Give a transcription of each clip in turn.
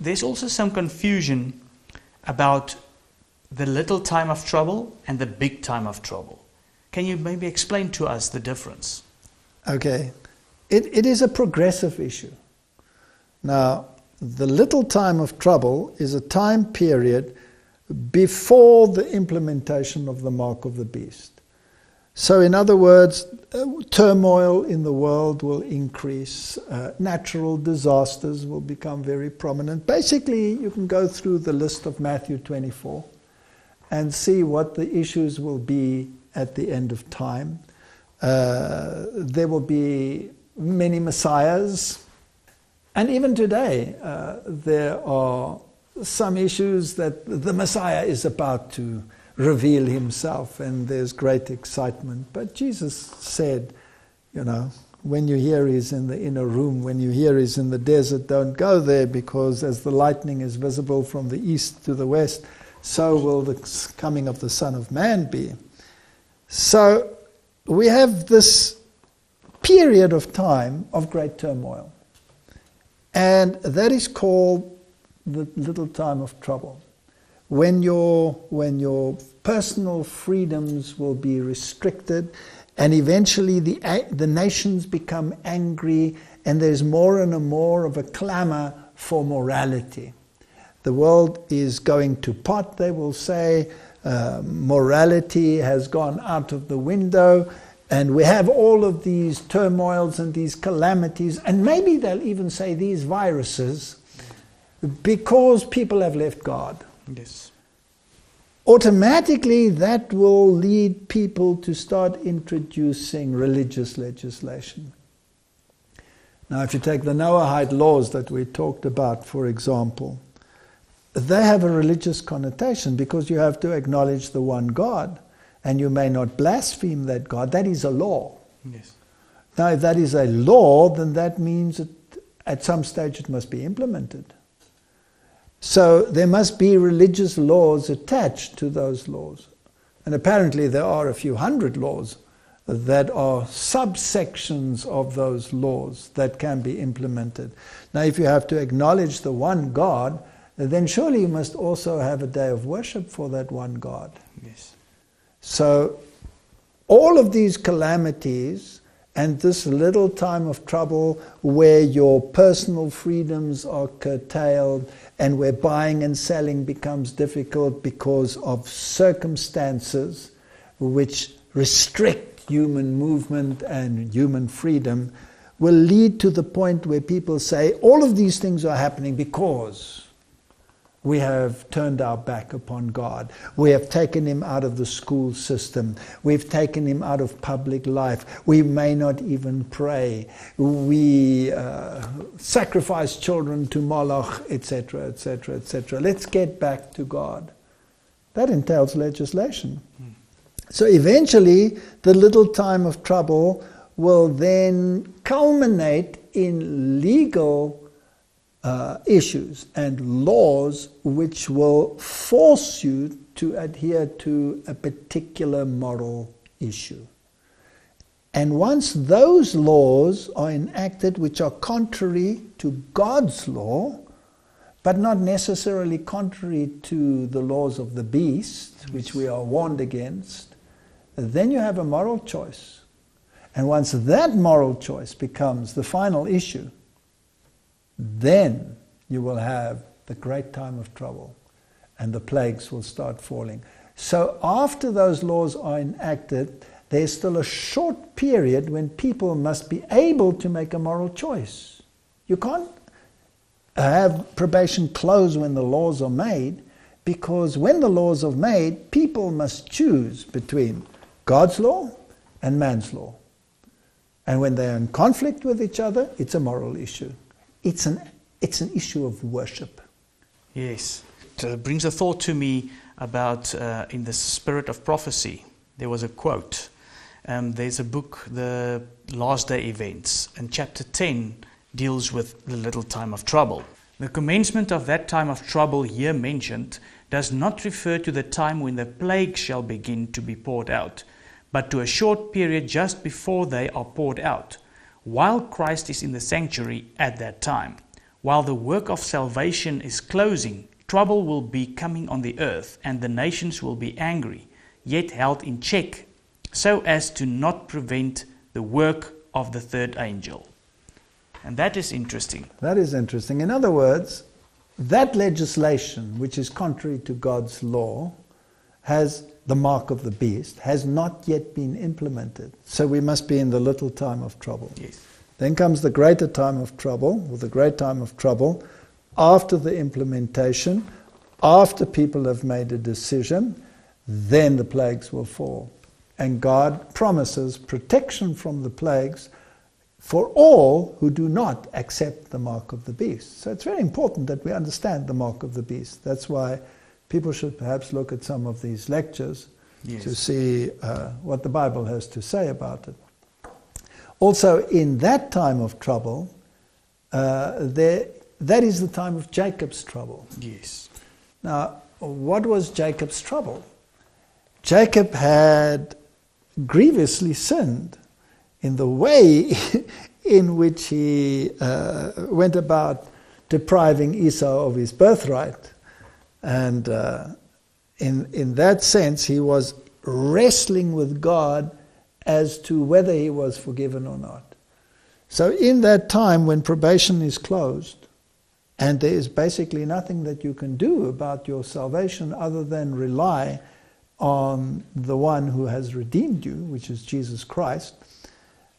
there's also some confusion about the little time of trouble and the big time of trouble. Can you maybe explain to us the difference? Okay. It is a progressive issue. Now, the little time of trouble is a time period before the implementation of the mark of the beast. So in other words, turmoil in the world will increase, natural disasters will become very prominent. Basically, you can go through the list of Matthew 24 and see what the issues will be at the end of time. There will be many messiahs, and even today there are some issues that the Messiah is about to reveal himself, and there's great excitement. But Jesus said, when you hear he's in the inner room, when you hear he's in the desert, don't go there, because as the lightning is visible from the east to the west, so will the coming of the Son of Man be. So we have this period of time of great turmoil, and that is called the little time of trouble. When your personal freedoms will be restricted, and eventually the nations become angry, and there's more and more of a clamor for morality. The world is going to pot, they will say. Morality has gone out of the window, and we have all of these turmoils and these calamities, and maybe they'll even say these viruses, because people have left God. Yes. Automatically, that will lead people to start introducing religious legislation. Now, if you take the Noahide laws that we talked about, for example, they have a religious connotation because you have to acknowledge the one God, and you may not blaspheme that God. That is a law. Yes. Now, if that is a law, then that means that at some stage it must be implemented. So there must be religious laws attached to those laws. And apparently there are a few hundred laws that are subsections of those laws that can be implemented. Now, if you have to acknowledge the one God, then surely you must also have a day of worship for that one God. Yes. So all of these calamities and this little time of trouble where your personal freedoms are curtailed and where buying and selling becomes difficult because of circumstances which restrict human movement and human freedom, will lead to the point where people say all of these things are happening because we have turned our back upon God. We have taken him out of the school system. We've taken him out of public life. We may not even pray. We sacrifice children to Moloch, etc., etc., etc. Let's get back to God. That entails legislation. So eventually, the little time of trouble will then culminate in legal issues and laws which will force you to adhere to a particular moral issue. And once those laws are enacted which are contrary to God's law, but not necessarily contrary to the laws of the beast, which we are warned against, then you have a moral choice. And once that moral choice becomes the final issue, then you will have the great time of trouble and the plagues will start falling. So after those laws are enacted, there's still a short period when people must be able to make a moral choice. You can't have probation close when the laws are made, because when the laws are made, people must choose between God's law and man's law. And when they're in conflict with each other, it's a moral issue. It's an issue of worship. Yes. It brings a thought to me about, in the spirit of prophecy, there was a quote. There's a book, The Last Day Events, and chapter 10 deals with the little time of trouble. The commencement of that time of trouble here mentioned does not refer to the time when the plague shall begin to be poured out, but to a short period just before they are poured out, while Christ is in the sanctuary at that time, While the work of salvation is closing, trouble will be coming on the earth, and the nations will be angry, yet held in check, so as to not prevent the work of the third angel. And that is interesting. That is interesting. In other words, that legislation, which is contrary to God's law, has the mark of the beast, has not yet been implemented. So we must be in the little time of trouble. Yes. Then comes the greater time of trouble, or the great time of trouble, after the implementation, after people have made a decision, then the plagues will fall. And God promises protection from the plagues for all who do not accept the mark of the beast. So it's very important that we understand the mark of the beast. That's why people should perhaps look at some of these lectures to see what the Bible has to say about it. Also, in that time of trouble, that is the time of Jacob's trouble. Yes. Now, what was Jacob's trouble? Jacob had grievously sinned in the way in which he went about depriving Esau of his birthright. And in that sense, he was wrestling with God as to whether he was forgiven or not. So in that time when probation is closed, and there is basically nothing that you can do about your salvation other than rely on the one who has redeemed you, which is Jesus Christ,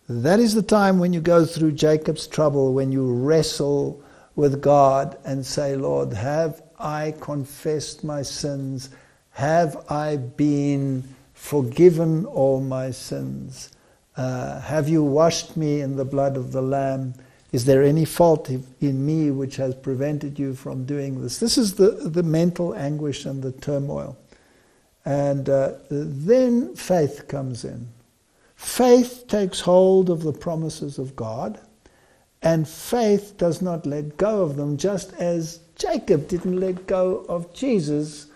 that is the time when you go through Jacob's trouble, when you wrestle with God and say, Lord, have I confessed my sins? Have I been forgiven all my sins? Have you washed me in the blood of the Lamb? Is there any fault in me which has prevented you from doing this? This is the mental anguish and the turmoil. And then faith comes in. Faith takes hold of the promises of God, and faith does not let go of them, just as Jacob didn't let go of Jesus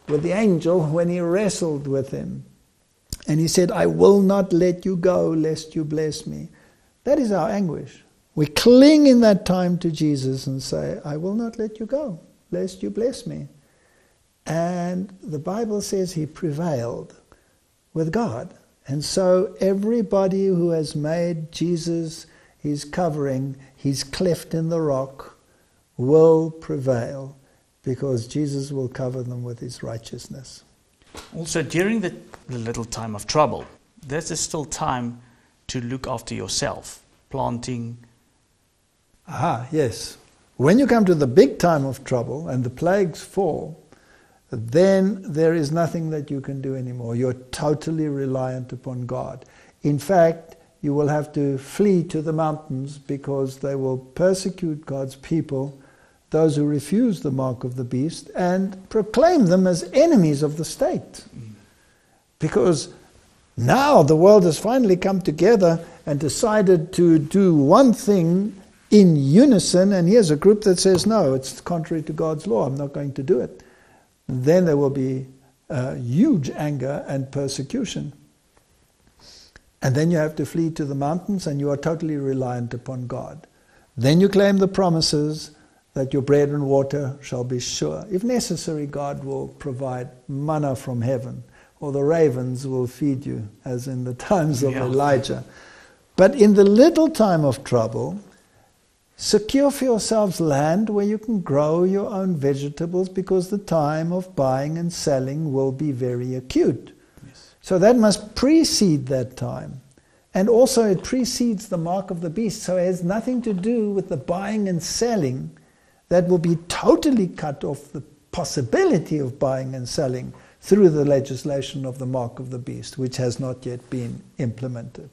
with the angel when he wrestled with him. And he said, I will not let you go lest you bless me. That is our anguish. We cling in that time to Jesus and say, I will not let you go lest you bless me. And the Bible says he prevailed with God. And so everybody who has made Jesus his covering, his cleft in the rock, will prevail, because Jesus will cover them with his righteousness. Also, during the little time of trouble, there's still time to look after yourself, planting. Aha, yes. When you come to the big time of trouble and the plagues fall, then there is nothing that you can do anymore. You're totally reliant upon God. In fact, you will have to flee to the mountains, because they will persecute God's people, those who refuse the mark of the beast, and proclaim them as enemies of the state. Because now the world has finally come together and decided to do one thing in unison, and here's a group that says, no, it's contrary to God's law, I'm not going to do it. Then there will be huge anger and persecution. And then you have to flee to the mountains, and you are totally reliant upon God. Then you claim the promises that your bread and water shall be sure. If necessary, God will provide manna from heaven, or the ravens will feed you, as in the times of Elijah. But in the little time of trouble, secure for yourselves land where you can grow your own vegetables, because the time of buying and selling will be very acute. Yes. So that must precede that time. And also it precedes the mark of the beast, so it has nothing to do with the buying and selling. That will be totally cut off the possibility of buying and selling through the legislation of the mark of the beast, which has not yet been implemented.